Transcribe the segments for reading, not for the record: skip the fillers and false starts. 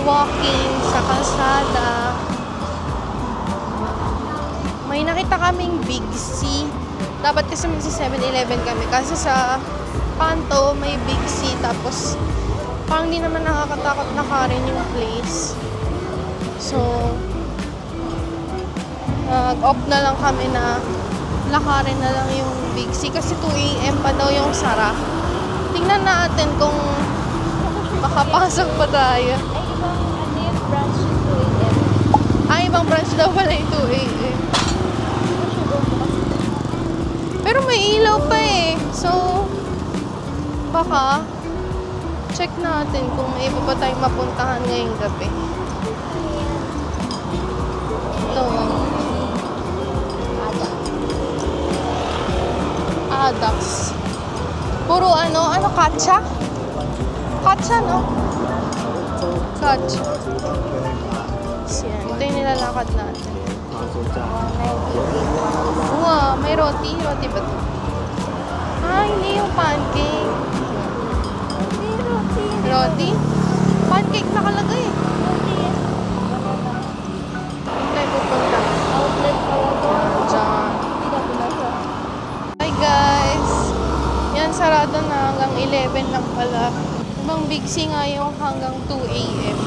walking sa kalsada. May nakita kaming Big C. Dapat kasi magsi 7-Eleven kami. Kasi sa Panto, may Big C. Tapos, parang di naman nakakatakot na karin yung place. So, nag-opt na lang kami na lakarin na lang yung Big C. Kasi 2 AM pa daw yung sara. Tingnan natin kung makapasok pa tayo. Ay, ibang branch yung 2 AM. Ibang branch daw pala yung 2 AM. Pero may ilaw pa eh. So, baka check natin kung may iba pa tayong mapuntahan ngayong gabi. Ito. Adax. Puro katsa? Katsa, no? Katsa. Yan. Ito yung nilalakad natin. Wow, may roti. Roti ba ito? Hindi yung pancake. Hindi, roti. Roti? Pancake nakalagay. Saan tayo pupunta? Outlet pala to. Diyan. Hindi na pinasa. Hi guys! Yan, sarado na hanggang 11 lang pala. Ibang Big C nga yung hanggang 2 AM.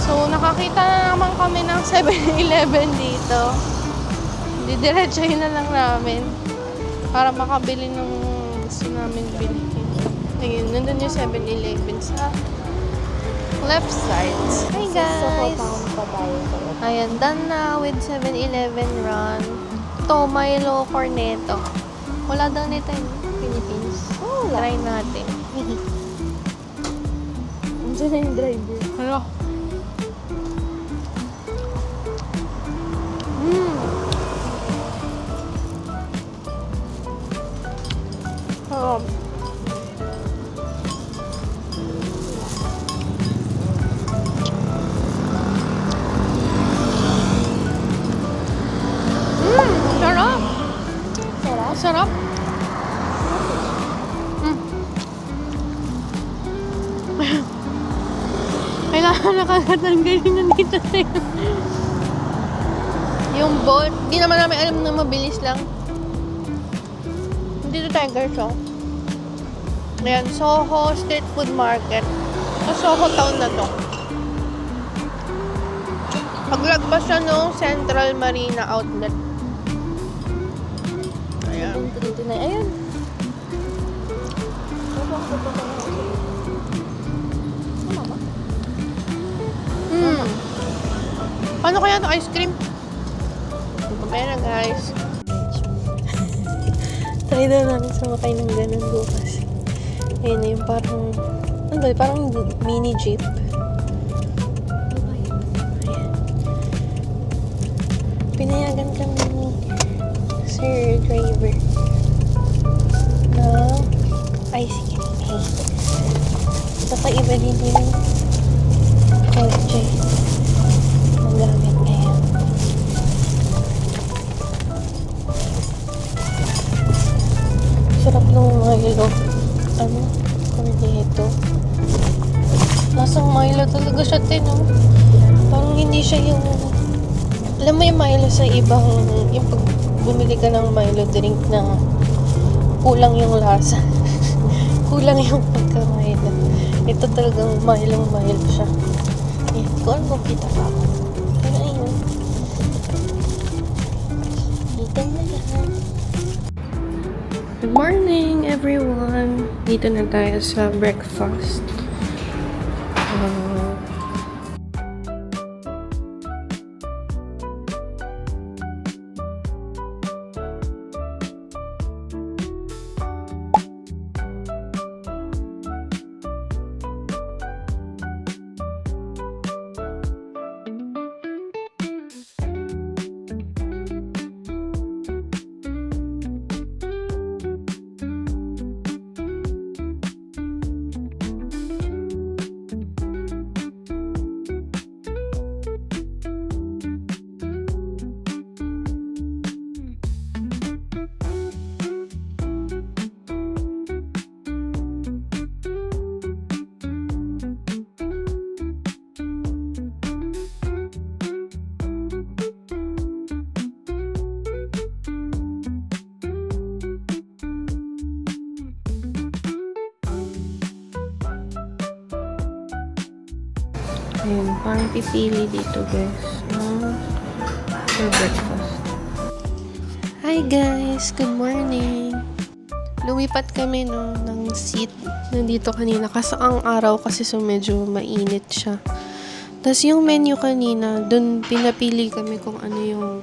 So, nakakita na naman kami ng 7-Eleven dito. Didiretsahin na lang namin para makabili ng gusto namin bilhin. Ayun, nandun yung 7-Eleven sa left side. Hi guys! Pa tayo. Ayan, done na with 7-Eleven run. Ito, Milo Cornetto. Wala daw nito yung Philippines. Oh, wala. Try natin. Andiyan na yung driver. Hello. Oh. Sarap. Sarap? Sarap. Kailangan nakakatanggalin na dito sa'yo. Yung bolt, di naman namin alam na mabilis lang. Dito tayo guys, oh. Ayan, Soho Street Food Market. Sa Soho Town na to. Paglagpas siya nung Central Marina Outlet. Ayan. 329. Ayun. Paano kaya ito ice cream? Pamera guys. Try daw namin sumakay ng ganun bukas. Ayun na yung parang, ano ba, parang mini jeep. Ayan. Pinayagan kami ni Sir Driver na ice cream. Ito pa iba din yung kotse na gamit ngayon. Sarap ng Milo. Cornetto. Lasang Milo talaga siya, no? Parang hindi siya yung... Alam mo yung Milo sa ibang... Yung pag bumili ka ng Milo drink na kulang yung lasa. Kulang yung pagka-Milo. Ito talagang Milo siya. Ayan, kung ano kita pa ako. Pero ayun. Kita na yan. Good morning, everyone! Dito na tayo sa breakfast. Ayun, parang pipili dito guys. For breakfast. Hi guys! Good morning! Lumipat kami ng seat nandito kanina kasi ang araw kasi so medyo mainit siya. Tapos yung menu kanina, dun pinapili kami kung ano yung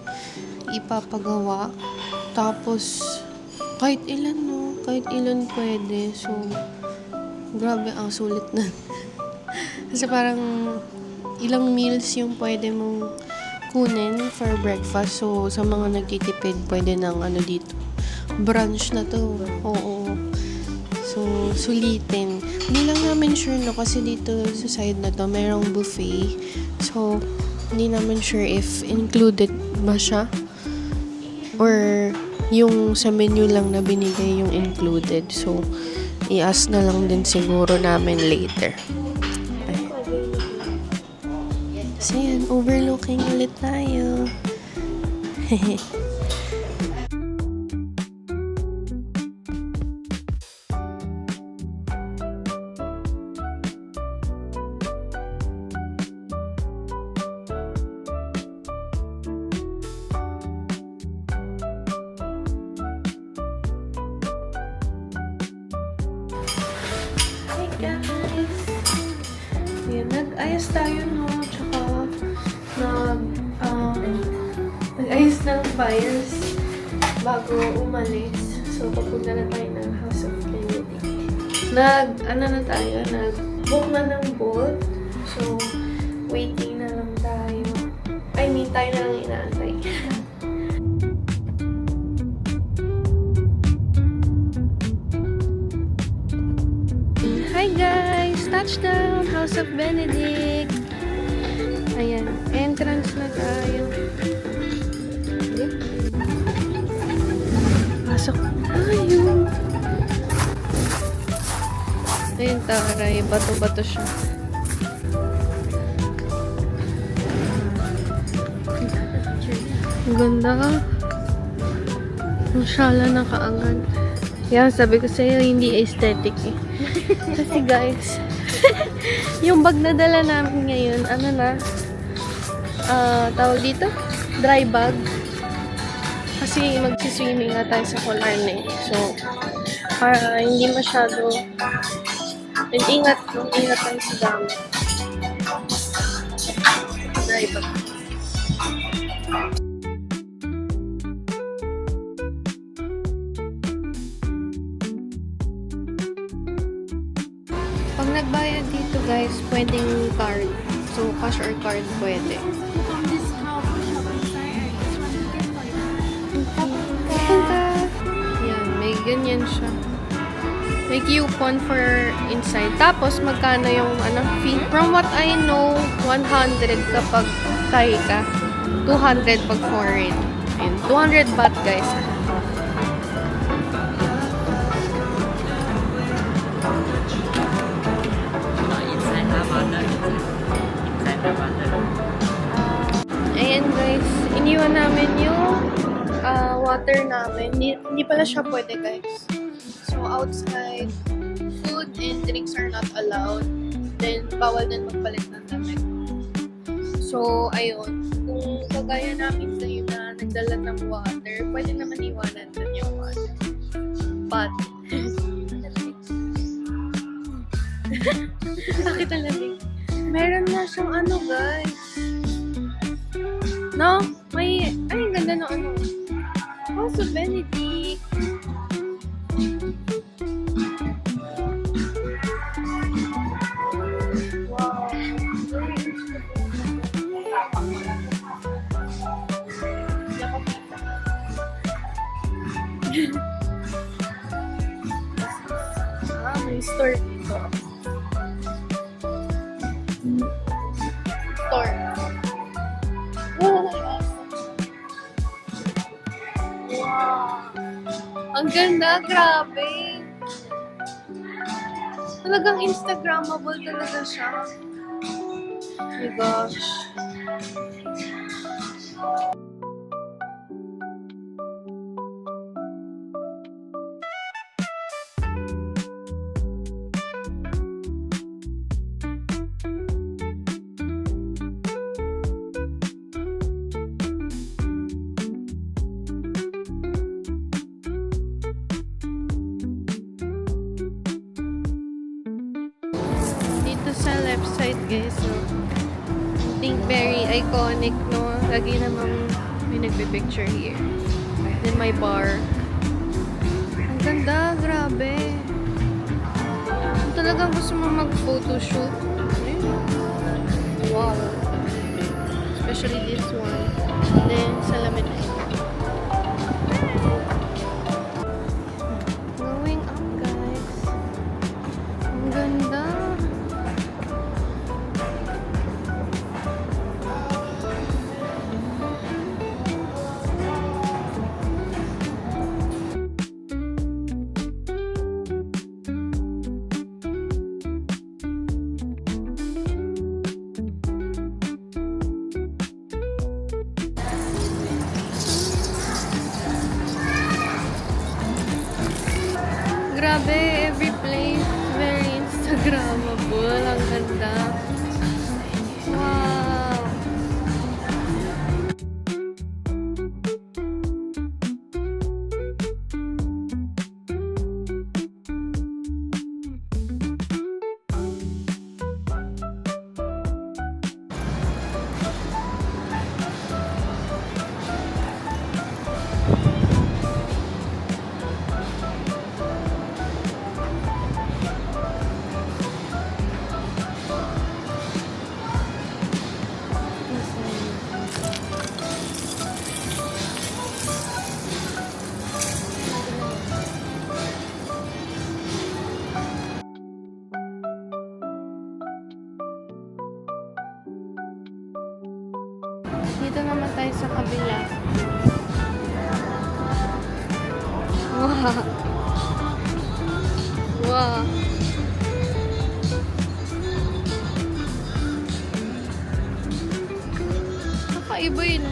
ipapagawa. Tapos kahit ilan pwede. So, grabe ang sulit na. Kasi parang ilang meals yung pwede mong kunin for breakfast. So, sa mga nagtitipid, pwede ng dito. Brunch na to. Oo. So, sulitin. Hindi lang namin sure kasi dito sa side na to, mayroong buffet. So, hindi namin sure if included ba siya. Or yung sa menu lang na binigay yung included. So, i-ask na lang din siguro namin later. So, yan. Overlooking ulit tayo. Hi guys! Ayan, nag-ayos tayo tsaka nag-ayos ng fires bago umalis. So, papunta na tayo ng House of Kennedy. Nag-book na ng boat. So, waiting na lang tayo. Tayo na lang inaantay. Hi guys! Touchdown! House of Benedict! Ayan, entrance na tayo. Pasok tayo! Ayun, taray. Bato-bato siya. Ang ganda. Masyala na kaagad. Yan, sabi ko sa'yo, hindi aesthetic eh. Kasi guys, yung bag na dala namin ngayon, tawag dito? Dry bag. Kasi magsiswimming nga tayo sa Colarne. So, para hindi masyado ingat tayo sa gamit. Dry bag. Pag nagbayad dito guys, pwedeng card. So, cash or card pwede. Yan, may ganyan siya. May coupon for inside. Tapos, magkano yung fee? From what I know, 100 kapag Thai ka. 200 pag foreign. Ayun, 200 baht guys. Ayan guys, iniwan namin yung water namin. Hindi pala siya pwede guys. So outside, food and drinks are not allowed. Then bawal din magpalit ng damit. So ayun, kung kagaya namin kayo na nagdala ng water, pwede naman iwanan dun yung water. But, bakit ang lamig? Meron na siyang guys. No? Ang ganda ng House of Benedict. Wow. May store dito. Store. Ang ganda, grabe. Talagang Instagrammable talaga siya. Oh my gosh. guys. So, I think very iconic, no? Lagi namang may nagbe-picture here. Then my bar. Ang ganda, grabe. Kung talagang gusto mo mag-photoshoot. Ayun. Wow. Especially this one. And then, salamin na ito. Going up, guys. Ang ganda. Grabe, every place very Instagrammable. Ang ganda. Wow. Dito naman tayo sa kabila. Wow. Wow. Kakaiba yun.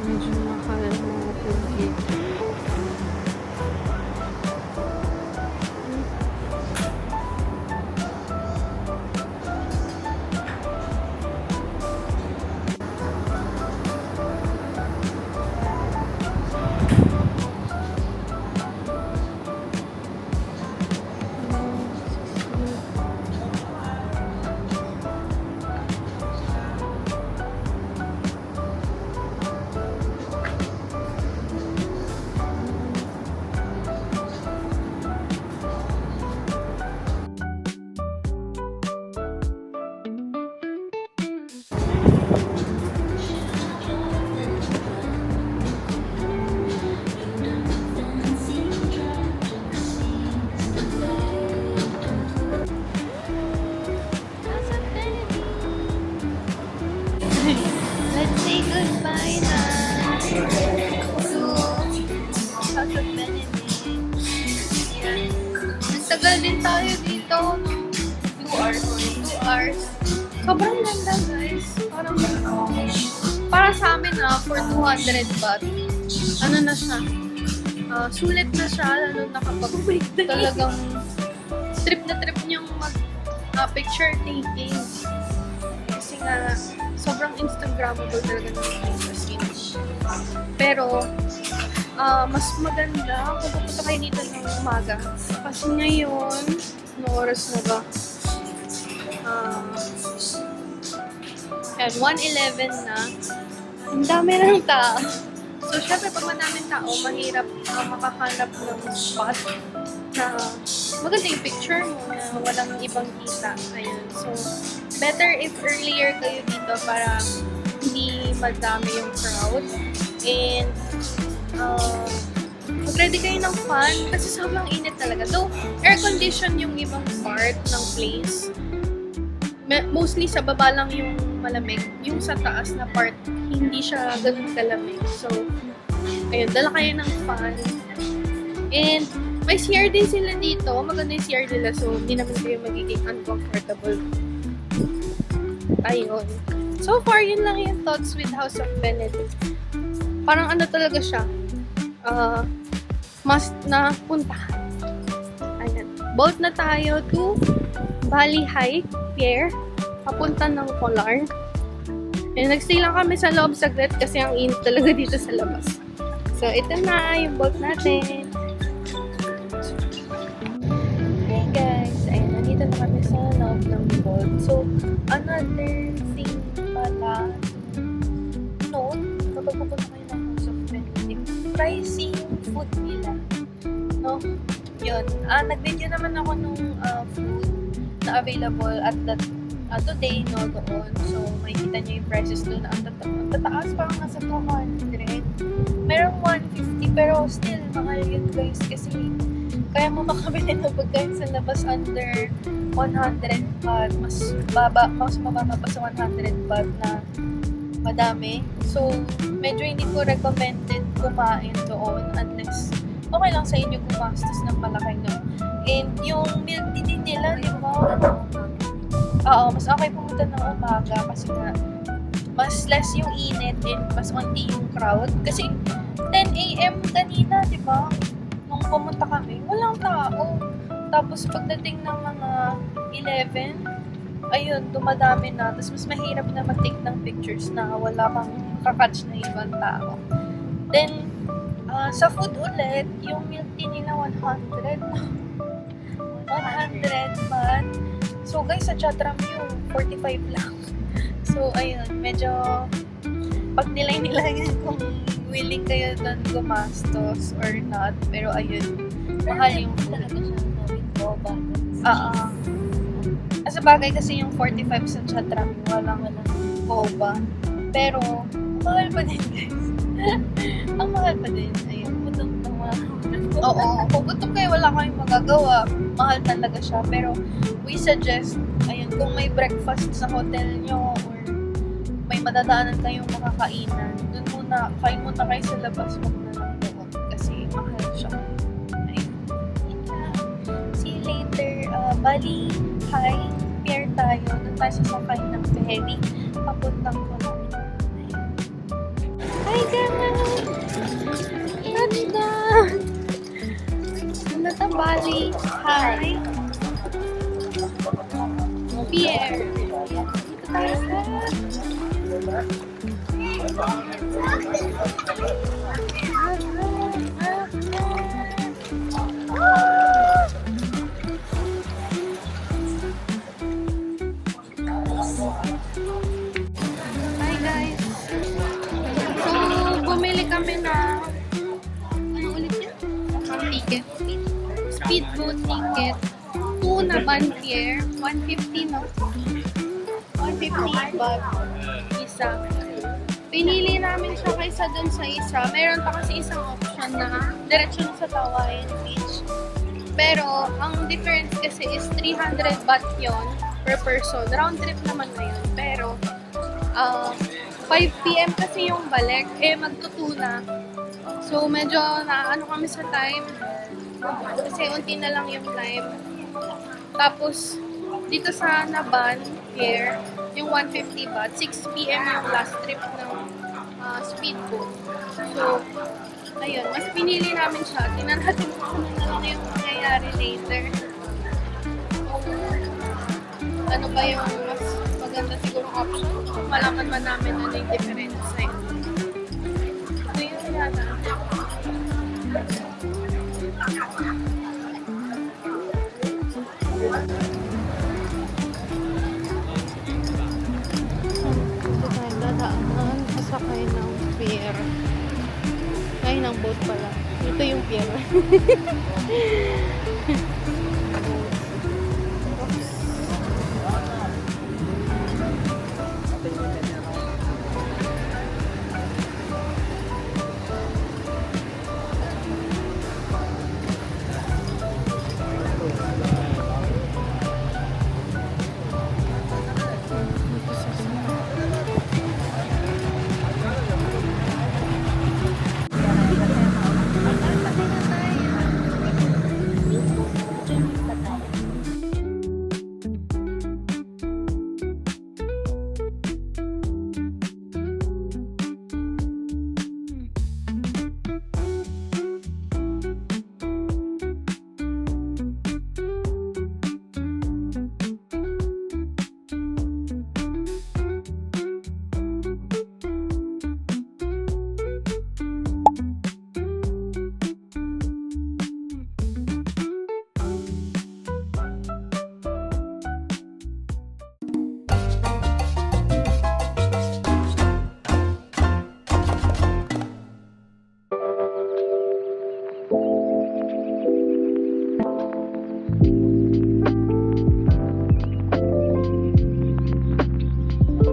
Medyo mahal ang mga tubig. Let's say goodbye na to House of Benedict. Yan. Nagtagal din tayo dito. 2 hours. 2 hours. Sobrang ganda, guys. Para sa amin for 200 baht. Ano na siya? Sulit na siya, lalo na kapag talagang trip na trip niyong mag-picture taking. Kasi nga, sobrang Instagrammable talaga ng places yun. Pero, mas maganda kung pupunta kayo dito ng umaga. Kasi ngayon, ano oras na ba? 1:11 na. Ang dami ng tao. So, syempre, pag madaming tao, mahirap makahanap ng spot na maganda yung picture mo na walang ibang kita. Ayun. So, better if earlier kayo dito para hindi madami yung crowd. And, mag-ready kayo ng fan kasi sobrang init talaga. Though, air-condition yung ibang part ng place. Mostly sa baba lang yung malamig. Yung sa taas na part, hindi siya ganun kalamig. So, ayun, dala kayo ng fan. And, may CR din sila dito. Maganda yung CR nila. So, hindi naman kayo magiging uncomfortable. Ayun. So far, yun lang yung thoughts with House of Benedict. Parang ano talaga siya. Must na puntahan. Ayan. Boat na tayo to Bali High Pier. Papunta ng Polar. And nagstay lang kami sa loob saglit kasi ang init talaga dito sa labas. So, ito na yung boat natin. Hey guys, ayun, nandito na kami sa loob ng boat. So, another thing pala, note, kapag pupunta kayo ng House of Benedict, pricey yung food nila. No? Yun. Nag-video naman ako nung food na available at that today, no, doon. So, makikita niyo yung prices doon. Ang tataas parang nasa 200. Merong 150, pero still, mahal yun guys. Kasi, kaya mo makabili ng pagkain sa labas under 100 baht. Mas mababa pa sa 100 baht na madami. So, medyo hindi ko recommended kumain doon unless okay lang sa inyo gumastos ng malaki, no? And yung milk tea din nila, di ba? Oo, mas okay pumunta ng umaga kasi nga mas less yung init and mas onti yung crowd. Kasi 10 a.m. kanina, di ba? Nung pumunta kami, walang tao. Tapos pagdating ng mga 11, ayun, dumadami na. Tapos mas mahirap na mag-take ng pictures na wala kang kakatch na ibang tao. Then, sa food ulit, yung milk tea nila 100 baht. So guys, sa Chatram yung 45 lang. So ayun, medyo pag nila yun kung willing kayo doon gumastos or not. Pero ayun, mahal yung food. Sa bagay kasi yung 45 sa Chatram, walang boba. Pero, mahal pa din guys. Ang mahal pa din. Ayun, gutom na mahal. Oo, kung gutom kayo, wala kayong magagawa. Mahal talaga siya. Pero, we suggest, ayun, kung may breakfast sa hotel nyo or may madadaanan kayong makakainan, dun muna, kain muna kayo sa labas, huwag na lang doon. Kasi, mahal siya. Ayun. See you later. Bali High Pier tayo. Doon tayo sasakay ng ferry. Papuntang Polar. Hi guys! Ganda! Ganda sa Bali High Pier. Dito tayo Hi guys! So, bumili kami na ano ulit yan? Ang ticket. Speedboat ticket. 2 na Van Pier. 150 no? 150 baht. Isa. Pinili namin siya kaysa dun sa isa. Meron pa kasi isang option na diretso na sa Tawayan Beach. Pero, ang difference kasi is 300 baht yon per person. Round trip naman na yun. Pero, 5 p.m. kasi yung balik. Magtutuna. So, medyo naano kami sa time. Kasi unti na lang yung time. Tapos, dito sa Naban Pier, yung 150 baht, 6 p.m. yung last trip ng speedboat. So, ayun, mas pinili namin siya. Tingnan natin kung ano na lang yung mangyayari later. Ano ba yung mas maganda siguro option? Kung malaman man namin ano yung difference. Ayun. So, yun yata. Dito tayo dadaanan, sasakay ng pier. Ito yung pier.